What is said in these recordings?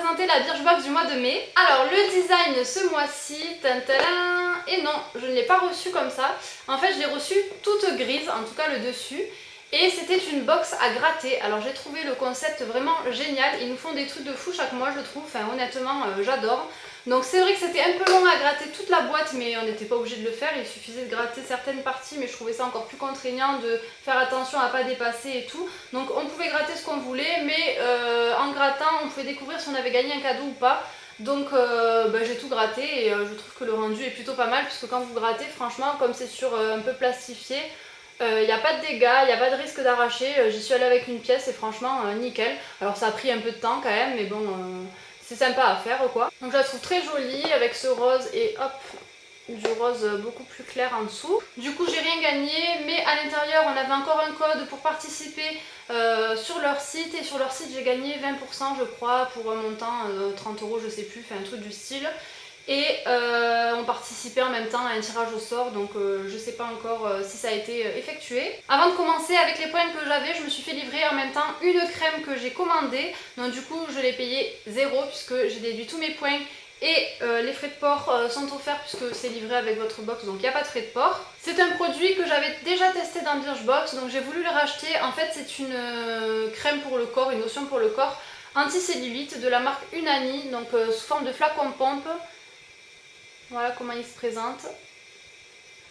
présenter la Birchbox du mois de mai. Alors le design ce mois-ci, et non, je ne l'ai pas reçu comme ça. En fait je l'ai reçu toute grise, en tout cas le dessus. Et c'était une box à gratter. Alors j'ai trouvé le concept vraiment génial. Ils nous font des trucs de fou chaque mois je trouve. Enfin honnêtement j'adore. Donc c'est vrai que c'était un peu long à gratter toute la boîte, mais on n'était pas obligé de le faire. Il suffisait de gratter certaines parties, mais je trouvais ça encore plus contraignant de faire attention à ne pas dépasser et tout. Donc on pouvait gratter ce qu'on voulait, mais en grattant on pouvait découvrir si on avait gagné un cadeau ou pas. Donc j'ai tout gratté et je trouve que le rendu est plutôt pas mal, puisque quand vous grattez, franchement, comme c'est sur un peu plastifié, il n'y a pas de dégâts, il n'y a pas de risque d'arracher. J'y suis allée avec une pièce et franchement nickel. Alors ça a pris un peu de temps quand même, mais bon c'est sympa à faire quoi. Donc je la trouve très jolie avec ce rose et hop, du rose beaucoup plus clair en dessous. Du coup j'ai rien gagné, mais à l'intérieur on avait encore un code pour participer sur leur site, et sur leur site j'ai gagné 20% je crois, pour un montant 30 € je sais plus, enfin un truc du style. Et on participait en même temps à un tirage au sort, donc je sais pas encore si ça a été effectué. Avant de commencer, avec les points que j'avais, je me suis fait livrer en même temps une crème que j'ai commandée. Donc du coup je l'ai payée 0 puisque j'ai déduit tous mes points. Et les frais de port sont offerts puisque c'est livré avec votre box, donc il n'y a pas de frais de port. C'est un produit que j'avais déjà testé dans Birchbox, donc j'ai voulu le racheter. En fait c'est une crème pour le corps, une lotion pour le corps anti-cellulite de la marque Unani, donc sous forme de flacon pompe. Voilà comment il se présente.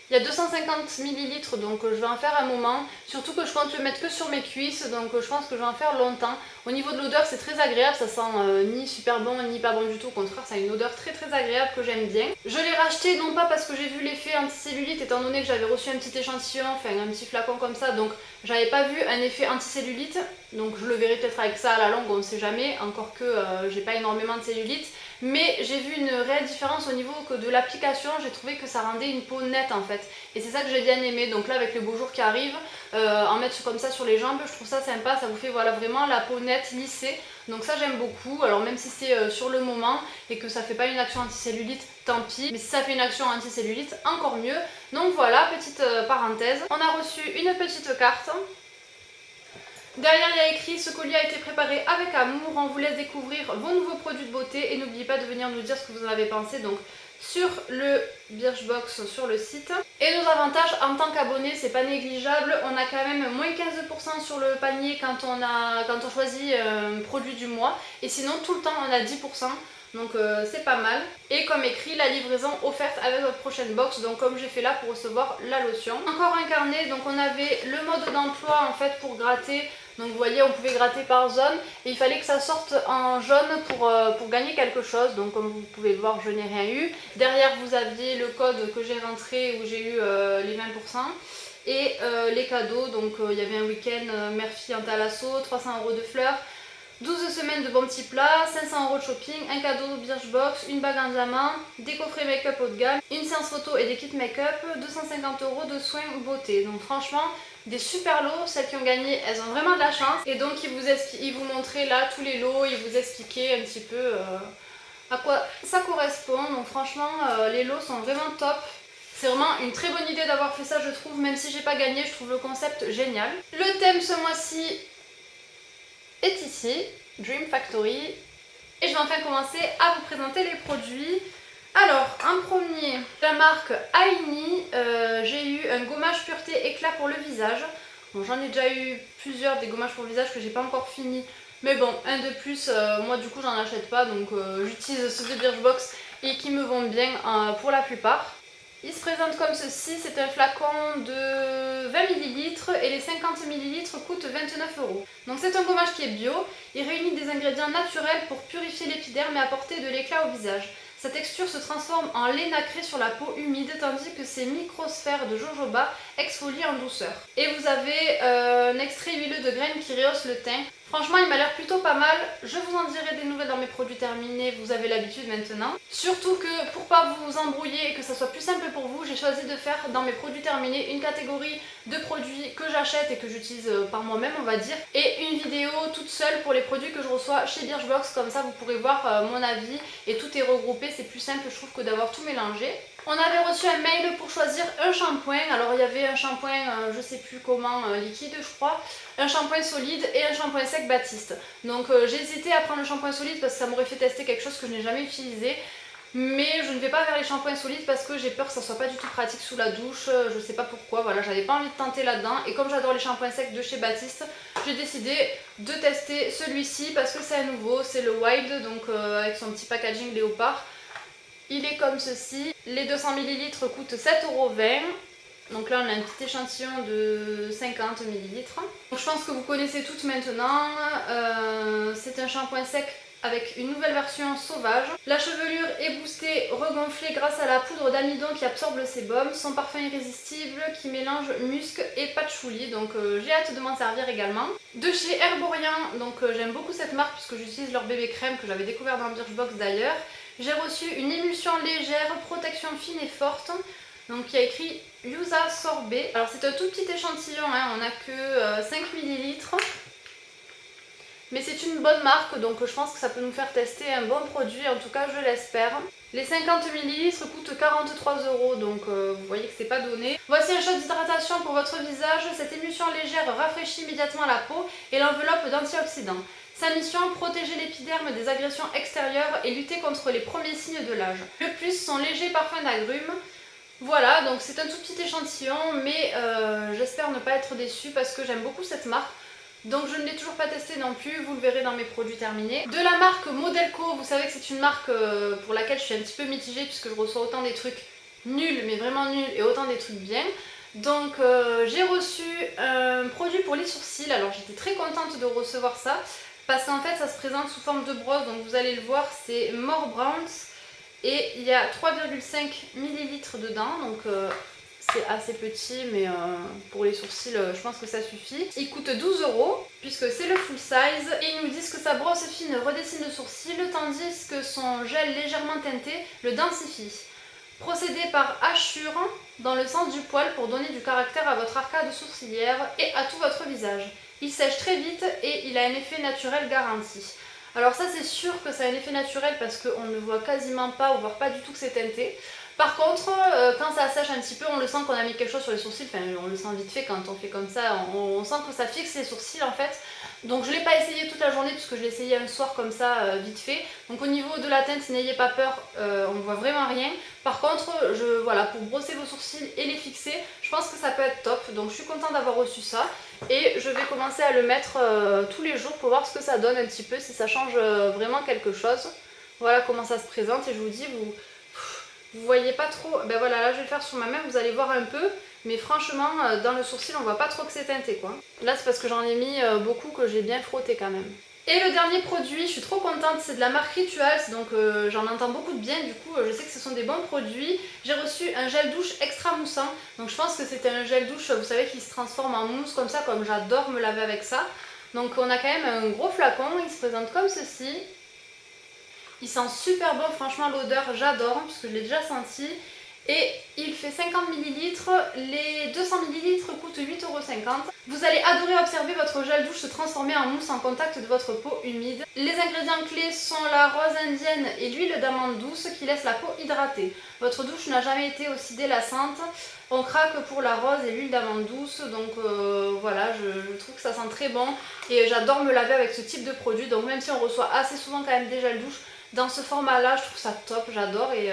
Il y a 250 ml, donc je vais en faire un moment. Surtout que je compte le mettre que sur mes cuisses, donc je pense que je vais en faire longtemps. Au niveau de l'odeur, c'est très agréable, ça sent ni super bon ni pas bon du tout. Au contraire, ça a une odeur très agréable que j'aime bien. Je l'ai racheté non pas parce que j'ai vu l'effet anticellulite, étant donné que j'avais reçu un petit échantillon, enfin un petit flacon comme ça, donc j'avais pas vu un effet anticellulite. Donc je le verrai peut-être avec ça à la longue, on ne sait jamais, encore que j'ai pas énormément de cellulite. Mais j'ai vu une réelle différence au niveau de l'application, j'ai trouvé que ça rendait une peau nette en fait. Et c'est ça que j'ai bien aimé. Donc là avec les beaux jours qui arrivent, en mettre comme ça sur les jambes, je trouve ça sympa, ça vous fait voilà, vraiment la peau nette, lissée. Donc ça j'aime beaucoup, alors même si c'est sur le moment et que ça fait pas une action anticellulite, tant pis. Mais si ça fait une action anticellulite, encore mieux. Donc voilà, petite parenthèse. On a reçu une petite carte. Derrière il y a écrit: ce colis a été préparé avec amour, on vous laisse découvrir vos nouveaux produits de beauté et n'oubliez pas de venir nous dire ce que vous en avez pensé, donc sur le Birchbox sur le site. Et nos avantages en tant qu'abonné, c'est pas négligeable, on a quand même moins 15% sur le panier quand on choisit un produit du mois, et sinon tout le temps on a 10%. Donc c'est pas mal. Et comme écrit, la livraison offerte avec votre prochaine box, donc comme j'ai fait là pour recevoir la lotion. Encore un carnet, donc on avait le mode d'emploi en fait pour gratter. Donc vous voyez, on pouvait gratter par zone et il fallait que ça sorte en jaune pour gagner quelque chose. Donc comme vous pouvez le voir, je n'ai rien eu. Derrière vous aviez le code que j'ai rentré où j'ai eu les 20%. Et les cadeaux, donc il y avait un week-end mère-fille en Thalasso, 300 € de fleurs, 12 semaines de bons petits plats, 500 € de shopping, un cadeau Birchbox, une bague en diamant, des coffrets make-up haut de gamme, une séance photo et des kits make-up, 250 € de soins beauté. Donc franchement, des super lots. Celles qui ont gagné, elles ont vraiment de la chance. Et donc ils vous montraient là tous les lots, ils vous expliquaient un petit peu à quoi ça correspond. Donc franchement, les lots sont vraiment top. C'est vraiment une très bonne idée d'avoir fait ça je trouve, même si j'ai pas gagné, je trouve le concept génial. Le thème ce mois-ci est ici, Dream Factory, et je vais enfin commencer à vous présenter les produits. Alors en premier, la marque Aini, j'ai eu un gommage pureté éclat pour le visage. Bon, j'en ai déjà eu plusieurs des gommages pour le visage que j'ai pas encore fini, mais bon, un de plus, moi du coup j'en achète pas, donc j'utilise ceux de Birchbox et qui me vont bien pour la plupart. Il se présente comme ceci, c'est un flacon de 20 ml et les 50 ml coûtent 29 €. Donc c'est un gommage qui est bio, il réunit des ingrédients naturels pour purifier l'épiderme et apporter de l'éclat au visage. Sa texture se transforme en lait nacré sur la peau humide, tandis que ces microsphères de jojoba exfolient en douceur. Et vous avez un extrait huileux de graines qui rehausse le teint. Franchement, il m'a l'air plutôt pas mal. Je vous en dirai des nouvelles dans mes produits terminés, vous avez l'habitude maintenant. Surtout que pour pas vous embrouiller et que ça soit plus simple pour vous, j'ai choisi de faire dans mes produits terminés une catégorie de produits que j'achète et que j'utilise par moi-même, on va dire, et une vidéo toute seule pour les produits que je reçois chez Birchbox. Comme ça vous pourrez voir mon avis et tout est regroupé, c'est plus simple je trouve que d'avoir tout mélangé. On avait reçu un mail pour choisir un shampoing. Alors il y avait un shampoing, je sais plus comment, liquide je crois, un shampoing solide et un shampoing sec sec Batiste. Donc j'ai hésité à prendre le shampoing solide parce que ça m'aurait fait tester quelque chose que je n'ai jamais utilisé. Mais je ne vais pas vers les shampoings solides parce que j'ai peur que ça soit pas du tout pratique sous la douche. Je sais pas pourquoi, voilà, j'avais pas envie de tenter là-dedans. Et comme j'adore les shampoings secs de chez Batiste, j'ai décidé de tester celui-ci parce que c'est un nouveau, c'est le Wild, donc avec son petit packaging léopard. Il est comme ceci. Les 200 ml coûtent 7,20 €. Donc là on a un petit échantillon de 50 ml. Donc je pense que vous connaissez toutes maintenant. C'est un shampoing sec avec une nouvelle version sauvage. La chevelure est boostée, regonflée grâce à la poudre d'amidon qui absorbe le sébum. Son parfum irrésistible qui mélange musc et patchouli. Donc j'ai hâte de m'en servir également. De chez Herborian, donc j'aime beaucoup cette marque puisque j'utilise leur bébé crème que j'avais découvert dans Birchbox d'ailleurs. J'ai reçu une émulsion légère, protection fine et forte. Donc il y a écrit Yuza Sorbet. Alors c'est un tout petit échantillon, hein, on n'a que 5 ml. Mais c'est une bonne marque, donc je pense que ça peut nous faire tester un bon produit, en tout cas je l'espère. Les 50 ml coûtent 43 €, donc vous voyez que c'est pas donné. Voici un shot d'hydratation pour votre visage. Cette émulsion légère rafraîchit immédiatement la peau et l'enveloppe d'antioxydants. Sa mission, protéger l'épiderme des agressions extérieures et lutter contre les premiers signes de l'âge. Le plus, son léger parfum d'agrumes. Voilà, donc c'est un tout petit échantillon, mais j'espère ne pas être déçue parce que j'aime beaucoup cette marque. Donc je ne l'ai toujours pas testé non plus, vous le verrez dans mes produits terminés. De la marque Modelco, vous savez que c'est une marque pour laquelle je suis un petit peu mitigée puisque je reçois autant des trucs nuls, mais vraiment nuls, et autant des trucs bien. Donc j'ai reçu un produit pour les sourcils, alors j'étais très contente de recevoir ça parce qu'en fait ça se présente sous forme de brosse, donc vous allez le voir, c'est More Browns et il y a 3,5 ml dedans, donc c'est assez petit, mais pour les sourcils, je pense que ça suffit. Il coûte 12 € puisque c'est le full size. Et ils nous disent que sa brosse fine redessine le sourcil, tandis que son gel légèrement teinté le densifie. Procédé par hachure dans le sens du poil pour donner du caractère à votre arcade sourcilière et à tout votre visage. Il sèche très vite et il a un effet naturel garanti. Alors ça c'est sûr que ça a un effet naturel parce qu'on ne voit quasiment pas ou voire pas du tout que c'est teinté. Par contre, quand ça sèche un petit peu, on le sent qu'on a mis quelque chose sur les sourcils, enfin on le sent vite fait quand on fait comme ça, on sent que ça fixe les sourcils en fait. Donc je ne l'ai pas essayé toute la journée puisque je l'ai essayé un soir comme ça, vite fait. Donc au niveau de la teinte, n'ayez pas peur, on ne voit vraiment rien. Par contre, voilà, pour brosser vos sourcils et les fixer, je pense que ça peut être top. Donc je suis contente d'avoir reçu ça. Et je vais commencer à le mettre tous les jours pour voir ce que ça donne un petit peu, si ça change vraiment quelque chose. Voilà comment ça se présente et je vous dis, vous voyez pas trop, ben voilà, là je vais le faire sur ma main, vous allez voir un peu, mais franchement dans le sourcil on voit pas trop que c'est teinté quoi. Là c'est parce que j'en ai mis beaucoup que j'ai bien frotté quand même. Et le dernier produit, je suis trop contente, c'est de la marque Rituals, donc j'en entends beaucoup de bien, du coup je sais que ce sont des bons produits. J'ai reçu un gel douche extra moussant, donc je pense que c'était un gel douche, vous savez, qui se transforme en mousse comme ça, comme j'adore me laver avec ça. Donc on a quand même un gros flacon, il se présente comme ceci. Il sent super bon, franchement l'odeur j'adore puisque je l'ai déjà senti. Et il fait 50 ml, les 200 ml coûtent 8,50 €. Vous allez adorer observer votre gel douche se transformer en mousse en contact de votre peau humide. Les ingrédients clés sont la rose indienne et l'huile d'amande douce qui laisse la peau hydratée. Votre douche n'a jamais été aussi délassante. On craque pour la rose et l'huile d'amande douce, donc voilà, je trouve que ça sent très bon. Et j'adore me laver avec ce type de produit, donc même si on reçoit assez souvent quand même des gels douche, dans ce format là je trouve ça top, j'adore et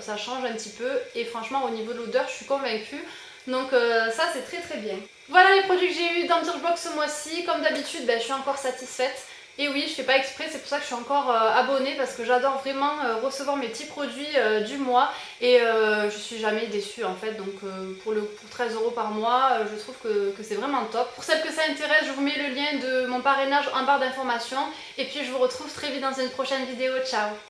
ça change un petit peu et franchement au niveau de l'odeur je suis convaincue, donc ça c'est très très bien. Voilà les produits que j'ai eu dans Birchbox ce mois-ci, comme d'habitude je suis encore satisfaite. Et oui, je fais pas exprès, c'est pour ça que je suis encore abonnée parce que j'adore vraiment recevoir mes petits produits du mois et je suis jamais déçue en fait, donc pour 13 € par mois, je trouve que c'est vraiment top. Pour celles que ça intéresse, je vous mets le lien de mon parrainage en barre d'informations et puis je vous retrouve très vite dans une prochaine vidéo, ciao!